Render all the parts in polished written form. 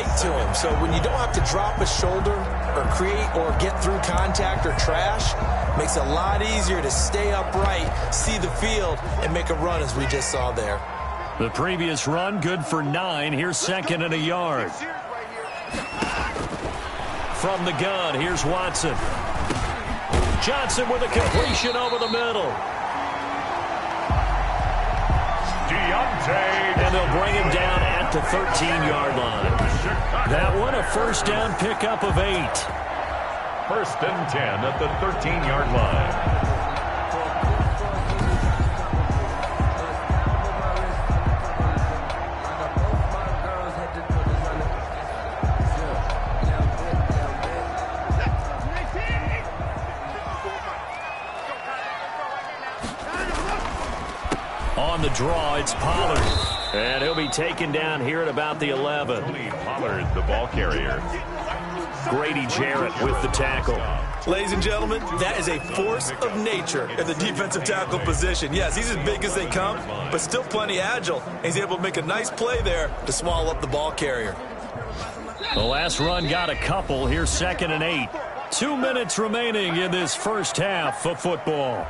right to him. So when you don't have to drop a shoulder or create or get through contact or trash, makes it a lot easier to stay upright, see the field, and make a run as we just saw there. The previous run, good for 9. Here's second and a yard. From the gun, here's Watson. Johnson with a completion over the middle. And they'll bring him down at the 13-yard line. That one, a first down pickup of 8. First and 10 at the 13-yard line. On the draw, it's Pollard. And he'll be taken down here at about the 11. Pollard, the ball carrier. Grady Jarrett with the tackle. Ladies and gentlemen, that is a force of nature in the defensive tackle position. Yes, he's as big as they come, but still plenty agile. He's able to make a nice play there to swallow up the ball carrier. The last run got a couple. Here's second and 8. 2 minutes remaining in this first half of football.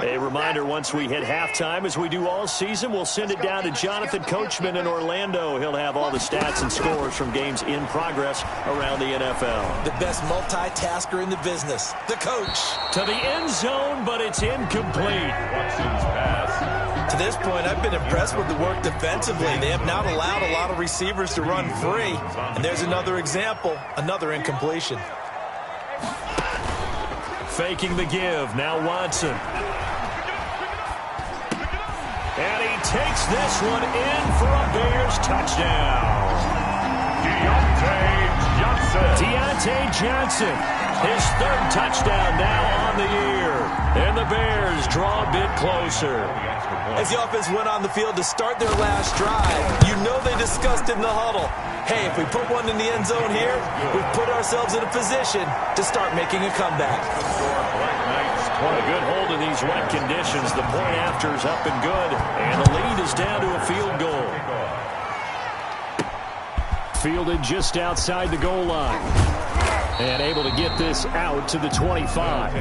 A reminder, once we hit halftime, as we do all season, we'll send it down to Jonathan Coachman in Orlando. He'll have all the stats and scores from games in progress around the NFL. The best multitasker in the business, the coach. To the end zone, but it's incomplete. Watson's pass. To this point, I've been impressed with the work defensively. They have not allowed a lot of receivers to run free. And there's another example, another incompletion. Faking the give, now Watson. And he takes this one in for a Bears touchdown. Deontay Johnson, his third touchdown now on the year. And the Bears draw a bit closer. As the offense went on the field to start their last drive, you know they discussed in the huddle, hey, if we put one in the end zone here, we've put ourselves in a position to start making a comeback. A good hold of these wet conditions. The point after is up and good, and the lead is down to a field goal. Fielded just outside the goal line. And able to get this out to the 25.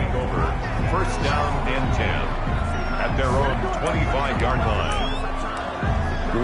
First down and 10 at their own 25-yard line.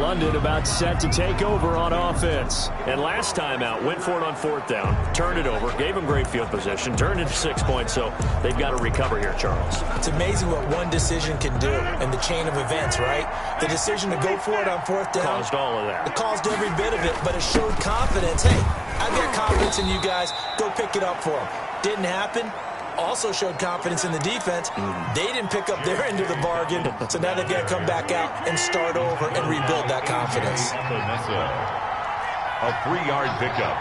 London about set to take over on offense. And last time out, went for it on fourth down, turned it over, gave them great field position, turned it to 6 points, so they've got to recover here, Charles. It's amazing what one decision can do in the chain of events, right? The decision to go for it on fourth down. Caused all of that. It caused every bit of it, but it showed confidence. Hey, I've got confidence in you guys. Go pick it up for them. Didn't happen. Also showed confidence in the defense. They didn't pick up their end of the bargain, so now they've got to come back out and start over and rebuild that confidence. A 3-yard pickup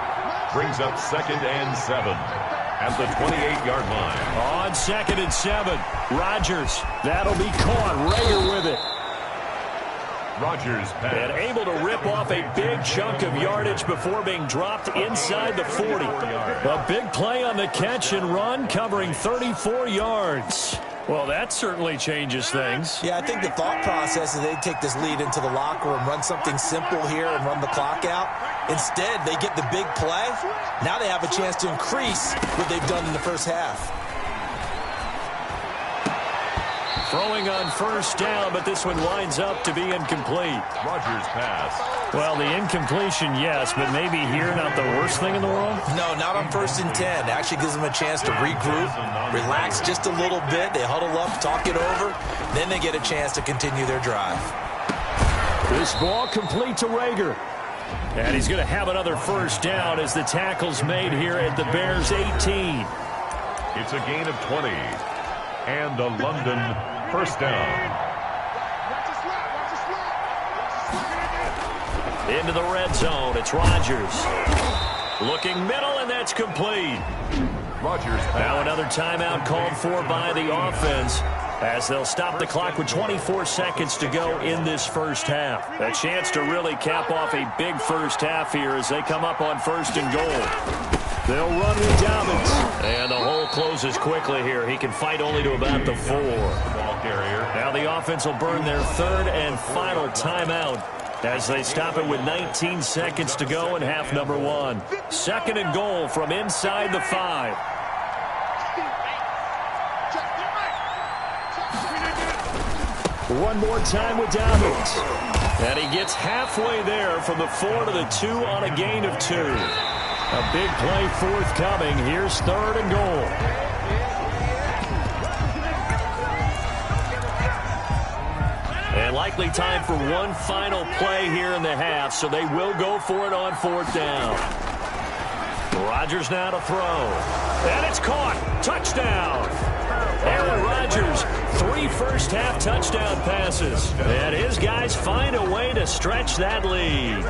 brings up second and 7 at the 28-yard line. On second and 7, Rodgers. That'll be caught. Rager with it. Rodgers pass. And able to rip off a big chunk of yardage before being dropped inside the 40. A big play on the catch and run, covering 34 yards. Well, that certainly changes things. Yeah, I think the thought process is they take this lead into the locker room, run something simple here and run the clock out. Instead, they get the big play. Now they have a chance to increase what they've done in the first half. Throwing on first down, but this one winds up to be incomplete. Rodgers pass. Well, the incompletion, yes, but maybe here not the worst thing in the world? No, not on first and 10. Actually gives them a chance to regroup, relax just a little bit. They huddle up, talk it over. Then they get a chance to continue their drive. This ball complete to Rager. And he's going to have another first down as the tackle's made here at the Bears' 18. It's a gain of 20. And a London first down. Into the red zone. It's Rodgers. Looking middle, and that's complete. Rodgers. Now another timeout called for by the offense as they'll stop the clock with 24 seconds to go in this first half. A chance to really cap off a big first half here as they come up on first and goal. They'll run with Dobbins. And the hole closes quickly here. He can fight only to about the 4. Ball carrier. Now the offense will burn their 3rd and final timeout as they stop it with 19 seconds to go in half number 1. 2nd and goal from inside the 5. One more time with Dobbins. And he gets halfway there from the 4 to the 2 on a gain of 2. A big play forthcoming. Here's 3rd and goal. And likely time for one final play here in the half, so they will go for it on 4th down. Rodgers now to throw. And it's caught. Touchdown. Aaron Rodgers, 3 first-half touchdown passes. And his guys find a way to stretch that lead.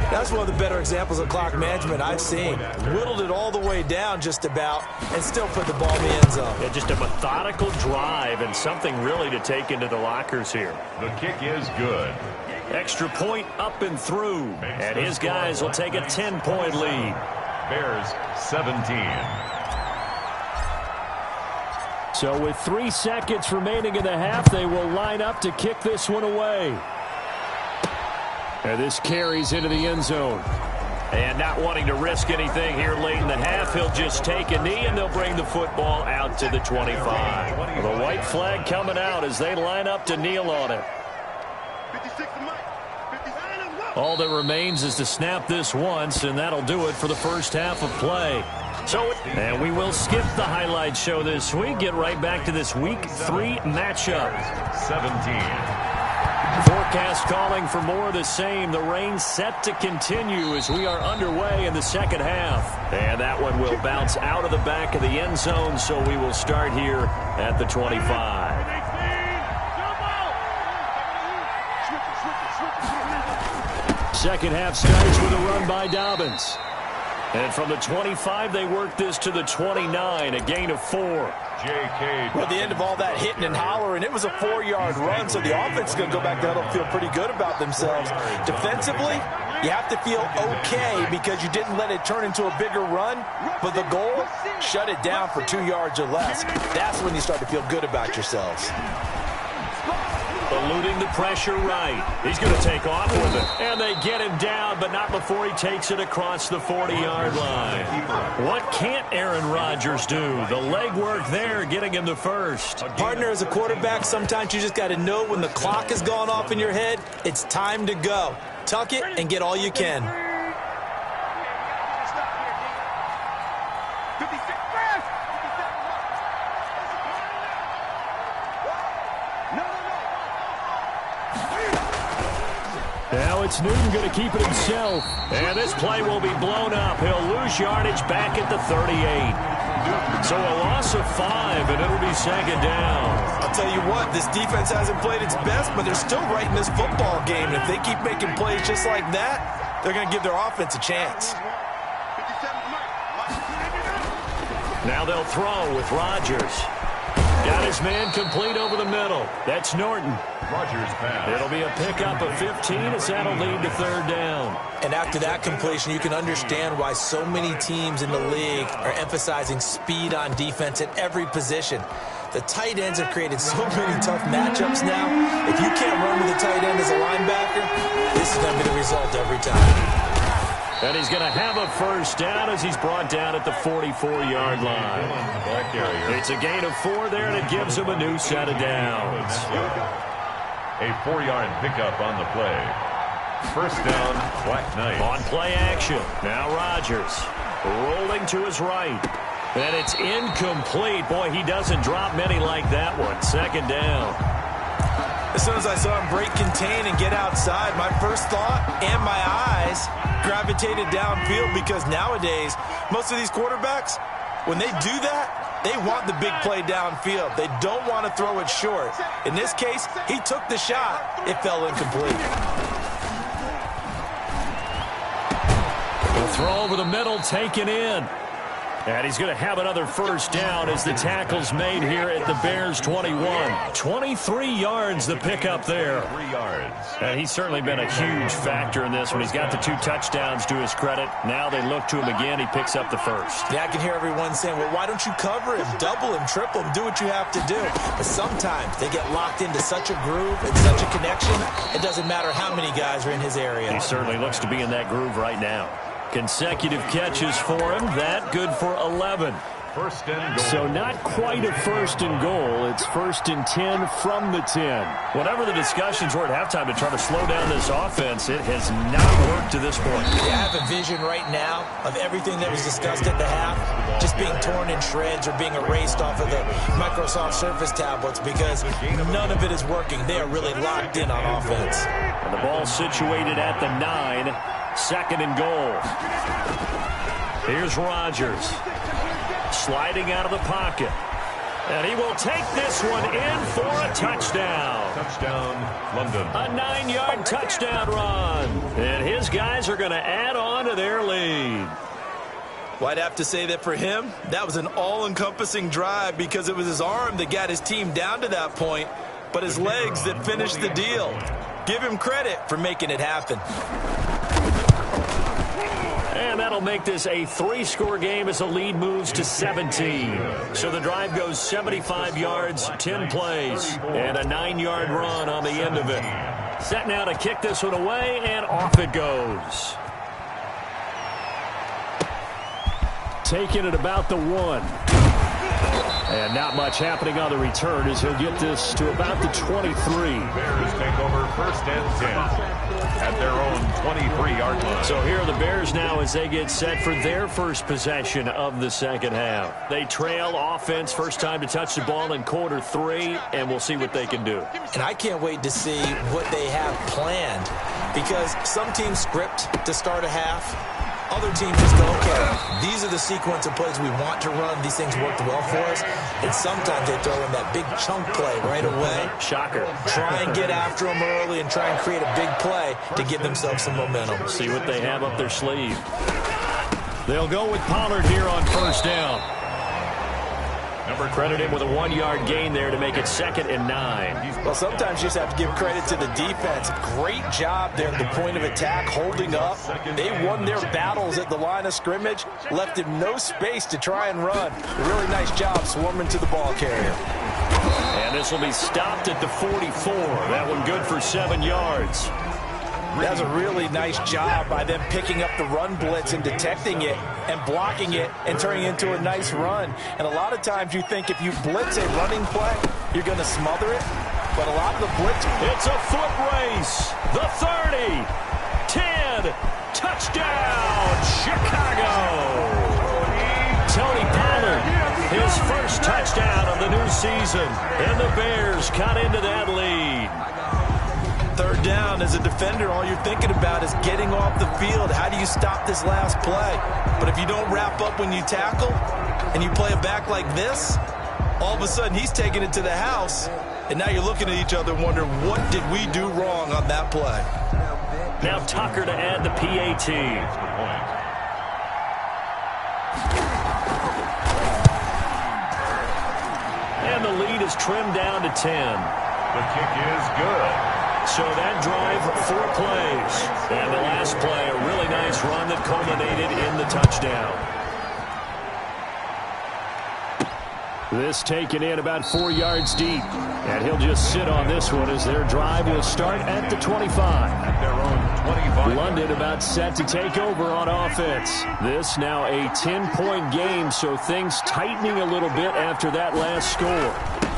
That's one of the better examples of clock management I've seen. Whittled it all the way down just about and still put the ball in the end zone. Yeah, just a methodical drive and something really to take into the lockers here. The kick is good. Extra point up and through. And his guys will take a 10-point lead. Bears 17. So with 3 seconds remaining in the half, they will line up to kick this one away. And this carries into the end zone. And not wanting to risk anything here late in the half, he'll just take a knee and they'll bring the football out to the 25. The white flag coming out as they line up to kneel on it. All that remains is to snap this once, and that'll do it for the first half of play. And we will skip the highlight show this week. Get right back to this Week 3 matchup. 17. Forecast calling for more of the same. The rain set to continue as we are underway in the second half. And that one will bounce out of the back of the end zone, so we will start here at the 25. Second half starts with a run by Dobbins. And from the 25, they work this to the 29, a gain of 4. J.K. Well, at the end of all that hitting and hollering, it was a 4-yard run, so the offense is going to go back there and feel pretty good about themselves. Defensively, you have to feel okay because you didn't let it turn into a bigger run, but the goal, shut it down for 2 yards or less. That's when you start to feel good about yourselves. Eluding the pressure right. He's going to take off with it. And they get him down, but not before he takes it across the 40-yard line. What can't Aaron Rodgers do? The legwork there getting him the first. Partner, as a quarterback, sometimes you just got to know when the clock has gone off in your head, it's time to go. Tuck it and get all you can. Now it's Newton going to keep it himself. And this play will be blown up. He'll lose yardage back at the 38. So a loss of 5, and it'll be second down. I'll tell you what, this defense hasn't played its best, but they're still right in this football game. And if they keep making plays just like that, they're going to give their offense a chance. Now they'll throw with Rodgers. Got his man complete over the middle. That's Norton. Rodgers pass. It'll be a pickup of 15 as that'll lead to third down. And after that completion, you can understand why so many teams in the league are emphasizing speed on defense at every position. The tight ends have created so many tough matchups now. If you can't run with a tight end as a linebacker, this is going to be the result every time. And he's going to have a first down as he's brought down at the 44-yard line. It's a gain of 4 there, and it gives him a new set of downs. A 4-yard pickup on the play. First down, Black Knight. On play action. Now Rodgers rolling to his right. And it's incomplete. Boy, he doesn't drop many like that one. Second down. As soon as I saw him break contain and get outside, my first thought and my eyes gravitated downfield because nowadays, most of these quarterbacks, when they do that, they want the big play downfield. They don't want to throw it short. In this case, he took the shot. It fell incomplete. The throw over the middle taken in. And he's going to have another first down as the tackle's made here at the Bears 21. 23 yards the pickup there. 3 yards. And he's certainly been a huge factor in this when he's got the 2 touchdowns to his credit. Now they look to him again. He picks up the first. Yeah, I can hear everyone saying, well, why don't you cover him, double him, triple him, do what you have to do. But sometimes they get locked into such a groove and such a connection, it doesn't matter how many guys are in his area. He certainly looks to be in that groove right now. Consecutive catches for him. That good for 11. First and goal. So not quite a first and goal. It's first and 10 from the 10. Whatever the discussions were at halftime to try to slow down this offense, it has not worked to this point. Yeah, I have a vision right now of everything that was discussed at the half just being torn in shreds or being erased off of the Microsoft Surface tablets because none of it is working. They are really locked in on offense. And the ball situated at the 9. Second and goal. Here's Rodgers. Sliding out of the pocket. And he will take this one in for a touchdown. Touchdown, London. A 9-yard touchdown run. And his guys are going to add on to their lead. Well, I'd have to say that for him, that was an all-encompassing drive because it was his arm that got his team down to that point, but his legs that finished the deal. Give him credit for making it happen. And that'll make this a 3-score game as the lead moves to 17. So the drive goes 75 yards, 10 plays, and a 9-yard run on the end of it. Set now to kick this one away, and off it goes. Taking it about the 1. And not much happening on the return as he'll get this to about the 23. Bears take over first and 10 at their own 23-yard line. So here are the Bears now as they get set for their first possession of the second half. They trail offense, first time to touch the ball in quarter 3, and we'll see what they can do. And I can't wait to see what they have planned because some teams script to start a half. Other teams just go, okay, these are the sequence of plays we want to run. These things worked well for us. And sometimes they throw in that big chunk play right away. Shocker. Try and get after them early and try and create a big play to give themselves some momentum. See what they have up their sleeve. They'll go with Pollard here on first down. Credit him with a 1-yard gain there to make it 2nd and 9. Well, sometimes you just have to give credit to the defense. Great job there at the point of attack, holding up. They won their battles at the line of scrimmage, left him no space to try and run. A really nice job swarming to the ball carrier. And this will be stopped at the 44. That one good for 7 yards. That was a really nice job by them picking up the run blitz and detecting it and blocking it and turning it into a nice run. And a lot of times you think if you blitz a running play, you're going to smother it. But a lot of the blitz... It's a foot race. The 30. 10. Touchdown, Chicago. Tony Pollard, his first touchdown of the new season. And the Bears cut into that lead. Third down, as a defender, all you're thinking about is getting off the field. How do you stop this last play? But if you don't wrap up when you tackle and you play it back like this, all of a sudden he's taking it to the house, and now you're looking at each other and wondering, what did we do wrong on that play? Now Tucker to add the PAT. And the lead is trimmed down to 10. The kick is good. So that drive, 4 plays. And the last play, a really nice run that culminated in the touchdown. This taken in about 4 yards deep. And he'll just sit on this one as their drive will start at the 25. At their own 25. London about set to take over on offense. This now a 10-point game, so things tightening a little bit after that last score.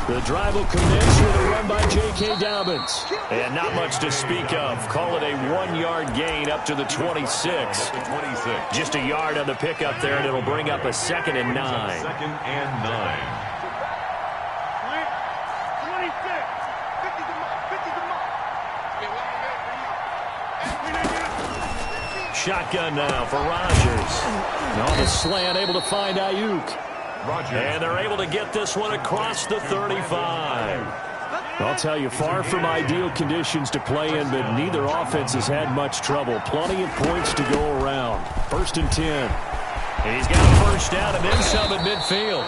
The drive will commence with a run by J.K. Dobbins. And not much to speak of. Call it a 1-yard gain up to the 26. Just a yard on the pickup there, and it'll bring up a 2nd and 9. 2nd and 9. Shotgun now for Rodgers. And on the slant, able to find Ayuk. And they're able to get this one across the 35. I'll tell you, far from ideal conditions to play in, but neither offense has had much trouble. Plenty of points to go around. 1st and 10. He's got a first down and then some at midfield.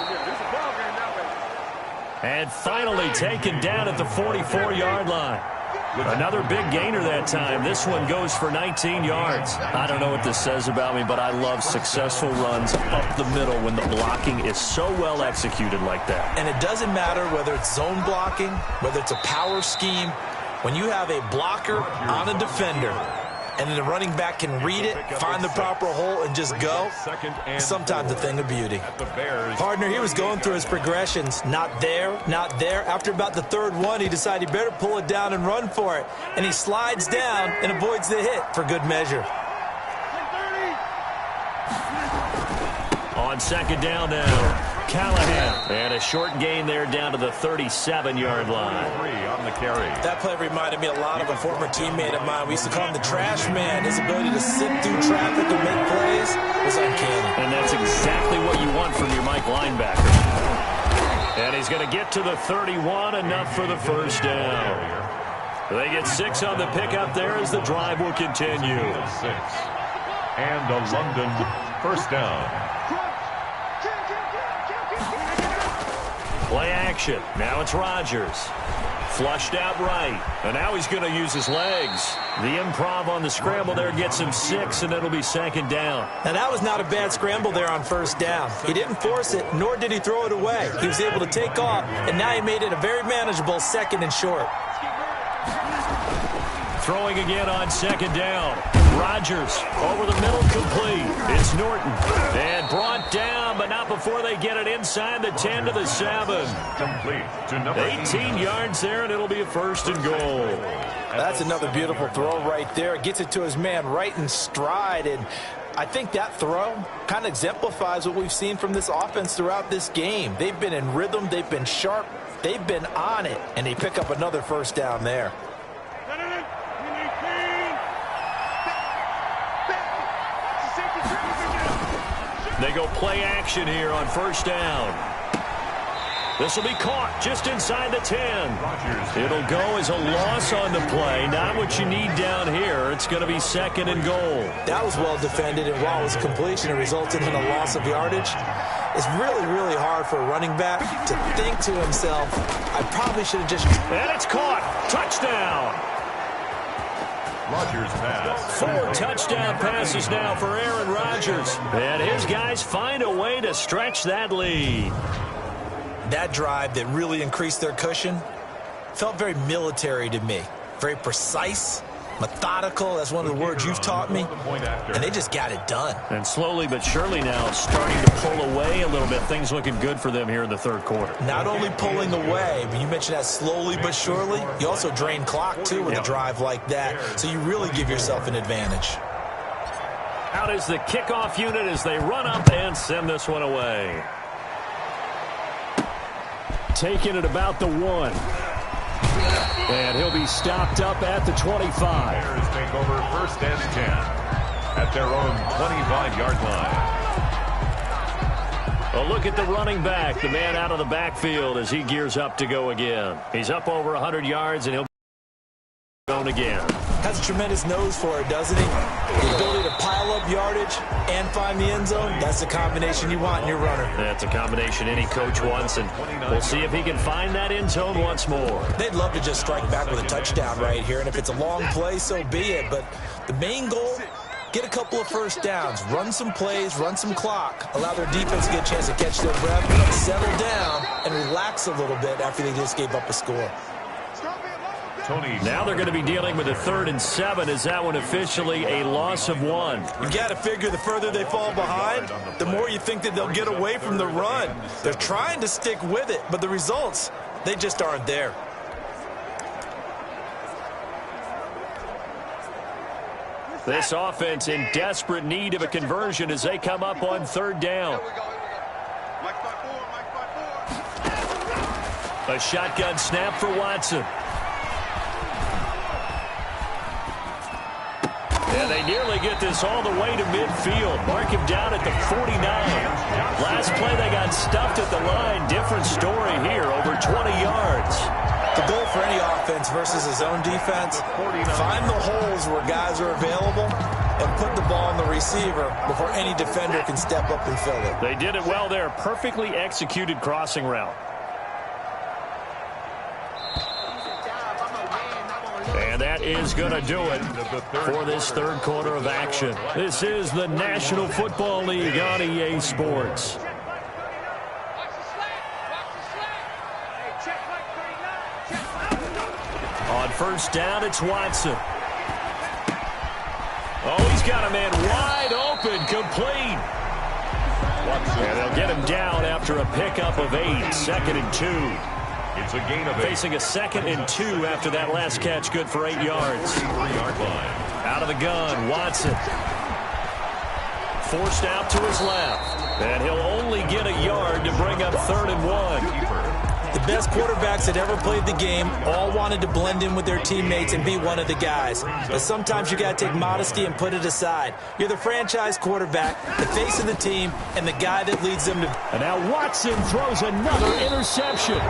And finally taken down at the 44-yard line. Another big gainer that time. This one goes for 19 yards. I don't know what this says about me, but I love successful runs up the middle when the blocking is so well executed like that. And it doesn't matter whether it's zone blocking, whether it's a power scheme. When you have a blocker on a defender, and then the running back can read it, find the proper hole, and just go, sometimes a thing of beauty. Partner, he was going through his progressions. Not there, not there. After about the third one, he decided he better pull it down and run for it. And he slides down and avoids the hit for good measure. On second down now, Callahan. And a short gain there down to the 37-yard line. On the carry. That play reminded me a lot of a former teammate of mine. We used to call him the trash man. His ability to sift through traffic and make plays was uncanny. And that's exactly what you want from your Mike linebacker. And he's going to get to the 31, enough for the first down. They get 6 on the pickup there as the drive will continue. 6. And a London first down. Play action. Now it's Rodgers. Flushed out right. And now he's going to use his legs. The improv on the scramble there gets him 6, and it'll be second down. Now, that was not a bad scramble there on first down. He didn't force it, nor did he throw it away. He was able to take off, and now he made it a very manageable second and short. Throwing again on second down. Rodgers over the middle, complete. It's Norton. And brought down, but not before they get it inside the 10 to the 7. Complete to number 18 yards there, and it'll be a first and goal. That's another beautiful throw right there. Gets it to his man right in stride, and I think that throw kind of exemplifies what we've seen from this offense throughout this game. They've been in rhythm. They've been sharp. They've been on it, and they pick up another first down there. They go play action here on first down. This will be caught just inside the 10. It'll go as a loss on the play. Not what you need down here. It's going to be second and goal. That was well defended, and while it was completion, it resulted in a loss of yardage. It's really, really hard for a running back to think to himself, I probably should have just... And it's caught. Touchdown. Rodgers pass. 4 touchdown passes now for Aaron Rodgers. And his guys find a way to stretch that lead. That drive that really increased their cushion felt very military to me. Very precise, methodical. That's one of the words you've taught me. And they just got it done. And slowly but surely now starting to pull away a little bit. Things looking good for them here in the third quarter. Not only pulling away, but you mentioned that slowly but surely. You also drain clock, too, with a drive like that. So you really give yourself an advantage. Out is the kickoff unit as they run up and send this one away. Taking it about the 1. And he'll be stopped up at the 25. Bears take over first and 10 at their own 25-yard line. A look at the running back, the man out of the backfield as he gears up to go again. He's up over 100 yards, and he'll be going again. Has a tremendous nose for it, doesn't he? The ability to pile up yardage and find the end zone, that's the combination you want in your runner. That's a combination any coach wants, and we'll see if he can find that end zone once more. They'd love to just strike back with a touchdown right here, and if it's a long play, so be it. But the main goal, get a couple of first downs, run some plays, run some clock, allow their defense to get a chance to catch their breath, settle down, and relax a little bit after they just gave up a score. Now they're going to be dealing with a 3rd and 7. Is that one officially a loss of 1? You got to figure the further they fall behind, the more you think that they'll get away from the run. They're trying to stick with it, but the results, they just aren't there. This offense in desperate need of a conversion as they come up on 3rd down. A shotgun snap for Watson. And they nearly get this all the way to midfield. Mark him down at the 49. Last play they got stuffed at the line. Different story here, over 20 yards. The goal for any offense versus his own defense, find the holes where guys are available and put the ball on the receiver before any defender can step up and fill it. They did it well there. Perfectly executed crossing route. And that is going to do it for this third quarter of action. This is the National Football League on EA Sports. On first down, it's Watson. Oh, he's got a man wide open, complete. And they'll get him down after a pickup of 8, 2nd and 2. It's a gain of 8. Facing a 2nd and 2 after that last catch, good for 8 yards. 3-yard line. Out of the gun, Watson. Forced out to his left. And he'll only get a yard to bring up 3rd and 1. The best quarterbacks that ever played the game all wanted to blend in with their teammates and be one of the guys. But sometimes you got to take modesty and put it aside. You're the franchise quarterback, the face of the team, and the guy that leads them to... And now Watson throws another interception.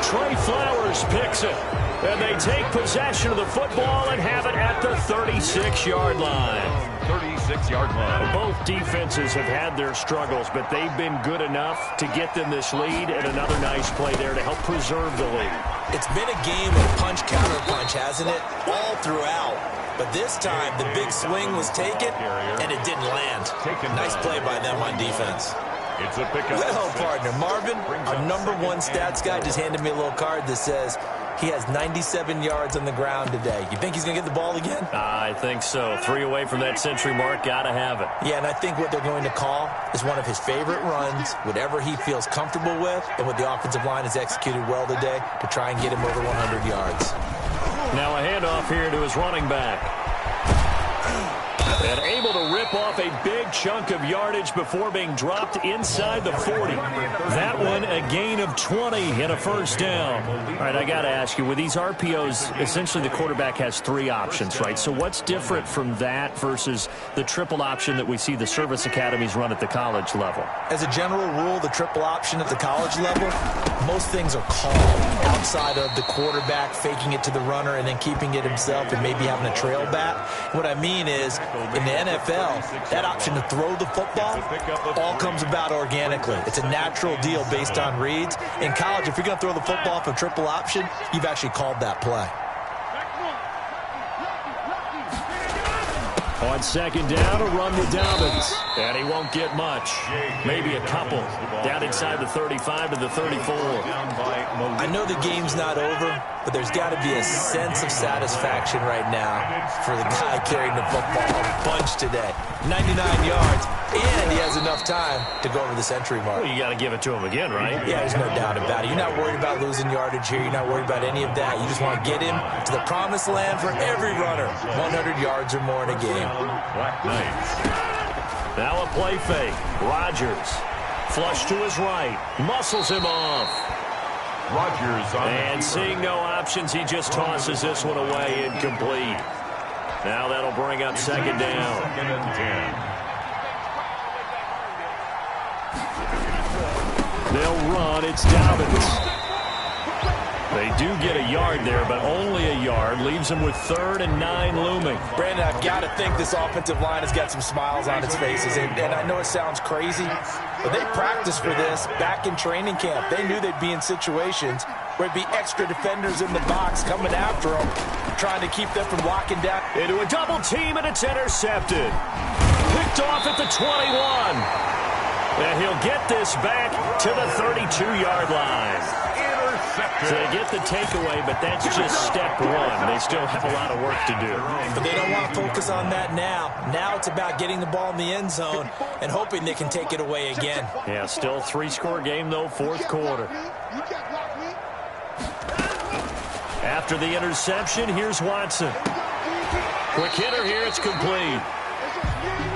Trey Flowers picks it. And they take possession of the football and have it at the 36-yard line. 36-yard line. Both defenses have had their struggles, but they've been good enough to get them this lead, and another nice play there to help preserve the lead. It's been a game of punch-counter-punch, hasn't it? All throughout. But this time, the big swing was taken, and it didn't land. Nice play by them on defense. It's a pickup. Well, partner, Marvin, our #1 stats guy, just handed me a little card that says he has 97 yards on the ground today. You think he's going to get the ball again? I think so. 3 away from that century mark. Got to have it. Yeah, and I think what they're going to call is one of his favorite runs, whatever he feels comfortable with, and what the offensive line has executed well today to try and get him over 100 yards. Now a handoff here to his running back. And able to rip off a big chunk of yardage before being dropped inside the 40. That one a gain of 20 and a first down. All right, I got to ask you, with these RPOs, essentially the quarterback has 3 options, right? So what's different from that versus the triple option that we see the service academies run at the college level? As a general rule, the triple option at the college level, most things are called outside of the quarterback faking it to the runner and then keeping it himself and maybe having a trail back. What I mean is, in the NFL, that option to throw the football all comes about organically. It's a natural deal based on reads. In college, if you're going to throw the football for triple option, you've actually called that play. On second down, a run with Dobbins. And he won't get much. Maybe a couple. Down inside the 35 to the 34. I know the game's not over, but there's got to be a sense of satisfaction right now for the guy carrying the football a bunch today. 99 yards, and he has enough time to go over the century mark. Well, you got to give it to him again, right? Yeah, there's no doubt about it. You're not worried about losing yardage here. You're not worried about any of that. You just want to get him to the promised land for every runner. 100 yards or more in a game. Black Knights. Now a play fake. Rodgers. Flush to his right. Muscles him off. Rodgers on and seeing no options, he just tosses this one away incomplete. Now that'll bring up second down. 2nd and 10. They'll run. It's Dobbins. They do get a yard there, but only a yard. Leaves them with 3rd and 9 looming. Brandon, I've got to think this offensive line has got some smiles on its faces. And I know it sounds crazy, but they practiced for this back in training camp. They knew they'd be in situations where it'd be extra defenders in the box coming after them, trying to keep them from locking down. Into a double team, and it's intercepted. Picked off at the 21. And he'll get this back to the 32-yard line. So they get the takeaway, but that's just step 1. They still have a lot of work to do. But they don't want to focus on that now. Now it's about getting the ball in the end zone and hoping they can take it away again. Yeah, still a 3-score game, though, 4th quarter. After the interception, here's Watson. Quick hitter here, it's complete.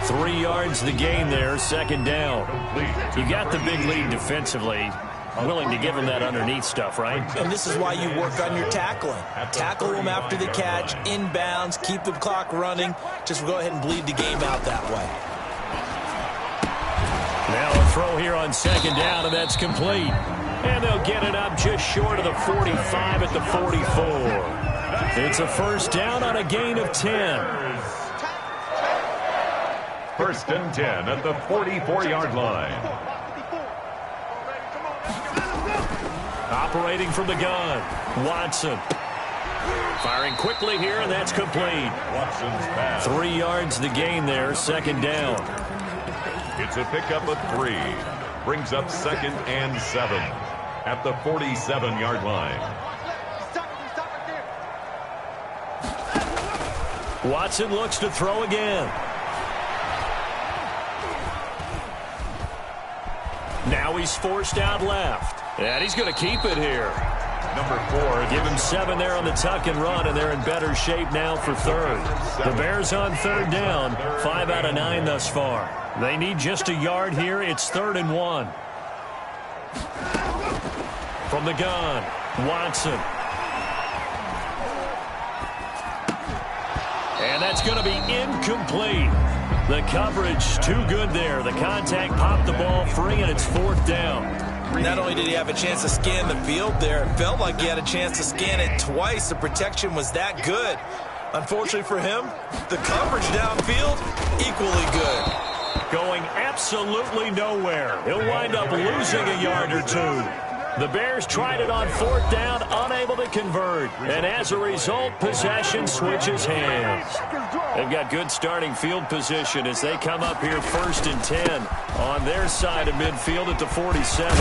3 yards the gain there, second down. You got the big lead defensively. Willing to give him that underneath stuff, right? And this is why you work on your tackling. Tackle them after the catch, inbounds, keep the clock running. Just go ahead and bleed the game out that way. Now a throw here on second down, and that's complete. And they'll get it up just short of the 45 at the 44. It's a first down on a gain of 10. First and 10 at the 44-yard line. Operating from the gun, Watson. Firing quickly here, and that's complete. Watson's pass. 3 yards to gain there, second down. It's a pickup of 3. Brings up second and 7 at the 47-yard line. Watson looks to throw again. Now he's forced out left. And he's going to keep it here. Number 4. Give him 7 there on the tuck and run, and they're in better shape now for third. The Bears on third down, 5 out of 9 thus far. They need just a yard here. It's 3rd and 1. From the gun, Watson. And that's going to be incomplete. The coverage too good there. The contact popped the ball free, and it's 4th down. Not only did he have a chance to scan the field there, it felt like he had a chance to scan it twice. The protection was that good. Unfortunately for him, the coverage downfield, equally good. Going absolutely nowhere. He'll wind up losing a yard or 2. The Bears tried it on 4th down, unable to convert. And as a result, possession switches hands. They've got good starting field position as they come up here 1st and 10 on their side of midfield at the 47.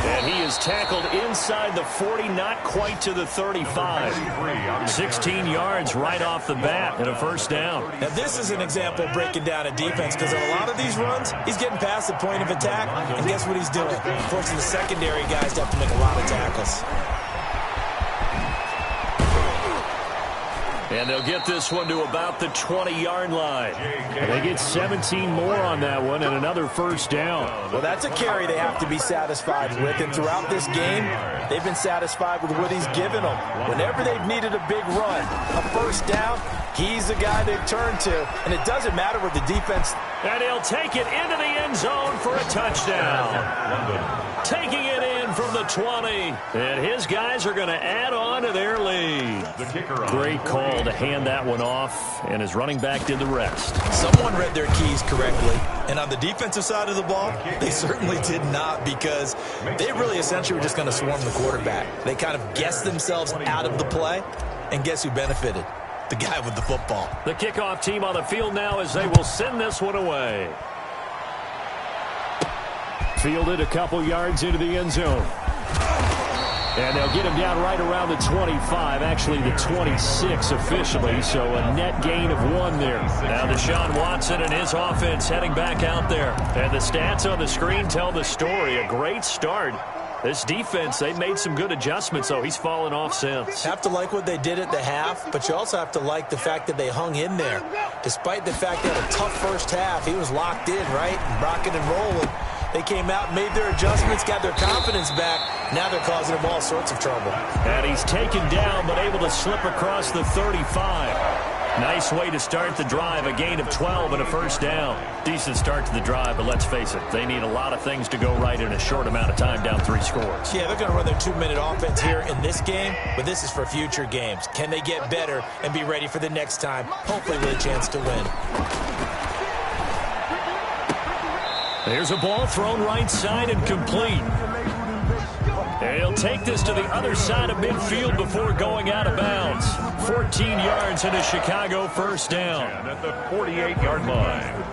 And he is tackled inside the 40, not quite to the 35. 16 yards right off the bat and a 1st down. Now this is an example of breaking down a defense, because in a lot of these runs, he's getting past the point of attack, and guess what he's doing? Forcing the secondary guys to have to make a lot of tackles. And they'll get this one to about the 20-yard line. And they get 17 more on that one and another 1st down. Well, that's a carry they have to be satisfied with. And throughout this game, they've been satisfied with what he's given them. Whenever they've needed a big run, a 1st down, he's the guy they've turned to. And it doesn't matter what the defense... And he'll take it into the end zone for a touchdown. Taking it in from the 20. And his guys are going to add on to their lead. Great call to hand that one off, and his running back did the rest. Someone read their keys correctly, and on the defensive side of the ball, they certainly did not, because they really essentially were just going to swarm the quarterback. They kind of guessed themselves out of the play, and guess who benefited? The guy with the football. The kickoff team on the field now as they will send this one away. Fielded a couple yards into the end zone. And they'll get him down right around the 25, actually the 26 officially, so a net gain of 1 there. Now Deshaun Watson and his offense heading back out there. And the stats on the screen tell the story. A great start. This defense, they made some good adjustments, though. He's fallen off since. Have to like what they did at the half, but you also have to like the fact that they hung in there. Despite the fact they had a tough first half, he was locked in, right? Rocking and rolling. They came out, made their adjustments, got their confidence back. Now they're causing him all sorts of trouble. And he's taken down, but able to slip across the 35. Nice way to start the drive, a gain of 12 and a 1st down. Decent start to the drive, but let's face it, they need a lot of things to go right in a short amount of time, down 3 scores. Yeah, they're going to run their 2-minute offense here in this game, but this is for future games. Can they get better and be ready for the next time, hopefully with a chance to win? There's a ball thrown right side and complete. And he'll take this to the other side of midfield before going out of bounds. 14 yards and a Chicago 1st down. At the 48-yard line.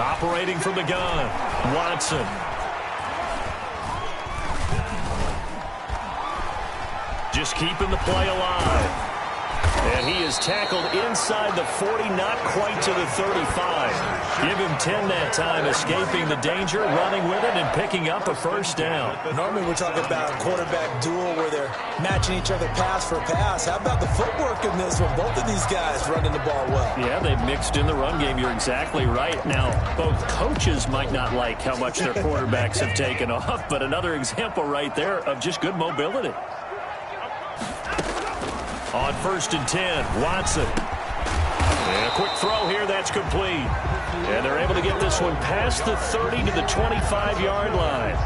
Operating from the gun, Watson. Just keeping the play alive. And he is tackled inside the 40, not quite to the 35. Give him 10 that time, escaping the danger, running with it, and picking up a 1st down. Normally we're talking about a quarterback duel where they're matching each other pass for pass. How about the footwork in this one? Both of these guys running the ball well. Yeah, they've mixed in the run game. You're exactly right. Now, both coaches might not like how much their quarterbacks have taken off, but another example right there of just good mobility. On 1st and 10, Watson. And a quick throw here, that's complete. And they're able to get this one past the 30 to the 25-yard line.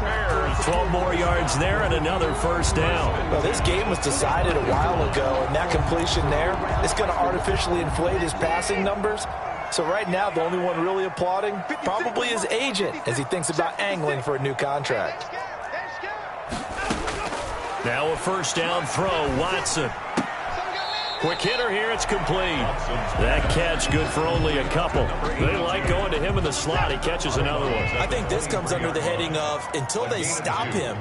12 more yards there and another first down. Well, this game was decided a while ago, and that completion there is going to artificially inflate his passing numbers. So right now, the only one really applauding probably his agent as he thinks about angling for a new contract. Now a first down throw, Watson. Quick hitter here, it's complete. That catch good for only a couple. They like going to him in the slot. He catches another one. I think this comes under the heading of until they stop him,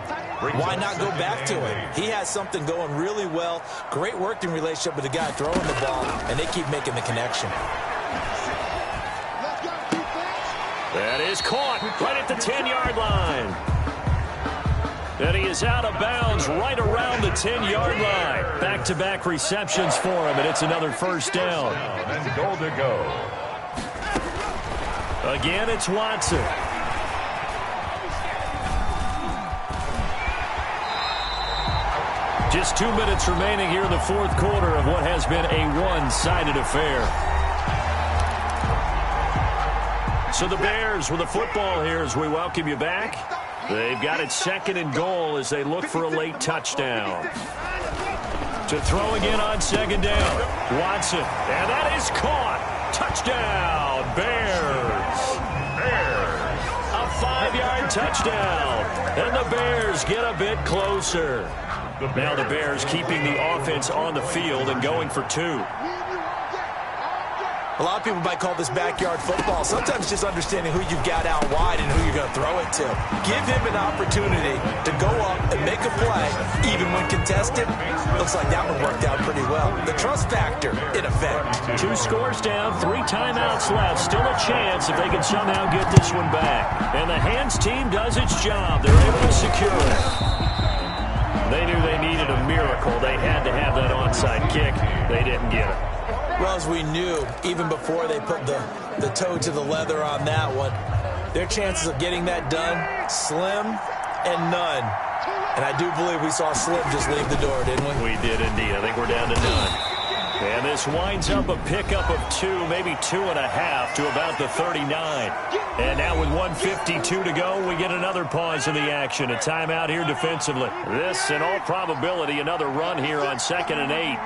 why not go back to him? He has something going really well. Great working relationship with the guy throwing the ball, and they keep making the connection. That is caught right at the 10-yard line. And he is out of bounds right around the 10-yard line. Back-to-back receptions for him, and it's another first down. And goal to go. Again, it's Watson. Just 2 minutes remaining here in the fourth quarter of what has been a one-sided affair. So the Bears with the football here as we welcome you back. They've got it second and goal as they look for a late touchdown. To throw again on second down. Watson. And that is caught. Touchdown, Bears. A 5-yard touchdown. And the Bears get a bit closer. Now the Bears keeping the offense on the field and going for two. A lot of people might call this backyard football. Sometimes just understanding who you've got out wide and who you're going to throw it to. Give him an opportunity to go up and make a play, even when contested. Looks like that one worked out pretty well. The trust factor, in effect. 2 scores down, 3 timeouts left. Still a chance if they can somehow get this one back. And the hands team does its job. They're able to secure it. They knew they needed a miracle. They had to have that onside kick. They didn't get it. Well, as we knew, even before they put the toe to the leather on that one, their chances of getting that done, slim and none. And I do believe we saw Slim just leave the door, didn't we? We did indeed. I think we're down to none. And this winds up a pickup of 2, maybe 2.5 to about the 39. And now with 1:52 to go, we get another pause in the action. A timeout here defensively. This, in all probability, another run here on 2nd and 8.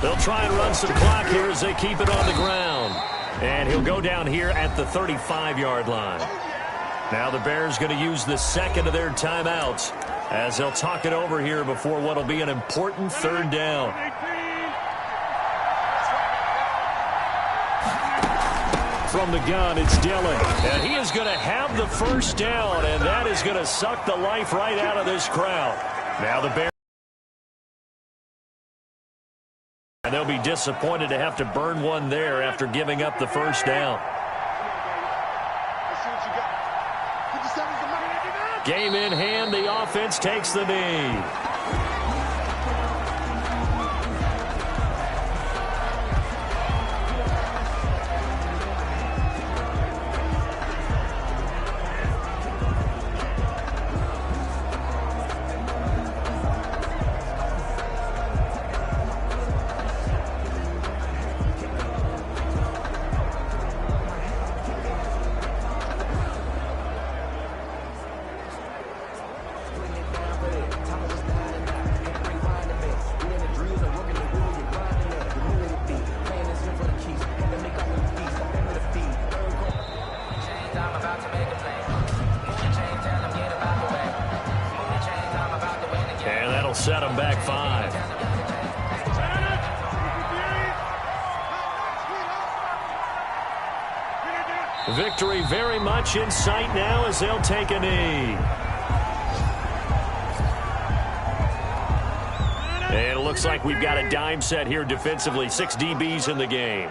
They'll try and run some clock here as they keep it on the ground. And he'll go down here at the 35-yard line. Now the Bears going to use the second of their timeouts as they'll talk it over here before what will be an important third down. From the gun, it's Dillon. And he is going to have the first down, and that is going to suck the life right out of this crowd. Now the Bears. And they'll be disappointed to have to burn one there after giving up the first down. Game in hand, the offense takes the knee. Set them back 5. Victory very much in sight now as they'll take a knee. And it looks like we've got a dime set here defensively. 6 DBs in the game.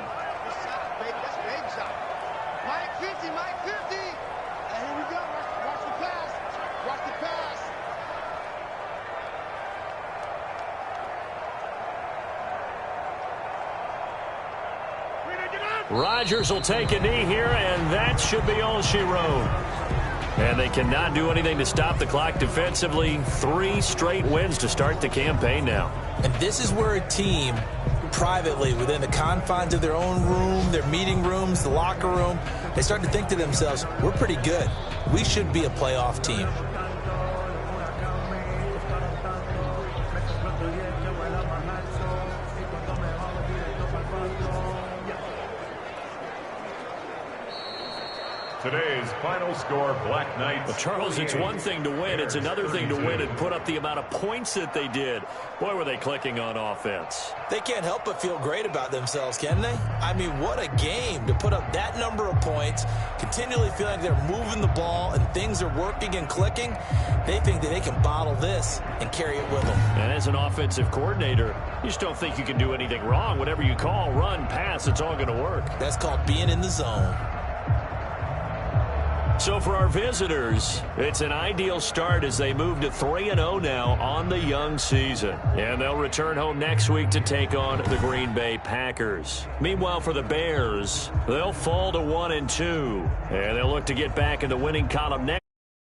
Rodgers will take a knee here, and that should be all she wrote. And they cannot do anything to stop the clock defensively. 3 straight wins to start the campaign now. And this is where a team privately within the confines of their own room, their meeting rooms, the locker room, they start to think to themselves, we're pretty good. We should be a playoff team. Today's final score, Black Knights. Well, Charles, it's one thing to win. It's another thing to win and put up the amount of points that they did. Boy, were they clicking on offense. They can't help but feel great about themselves, can they? I mean, what a game to put up that number of points, continually feeling like they're moving the ball and things are working and clicking. They think that they can bottle this and carry it with them. And as an offensive coordinator, you just don't think you can do anything wrong. Whatever you call, run, pass, it's all going to work. That's called being in the zone. So for our visitors, it's an ideal start as they move to 3-0 now on the young season. And they'll return home next week to take on the Green Bay Packers. Meanwhile, for the Bears, they'll fall to 1-2. And they'll look to get back in the winning column next.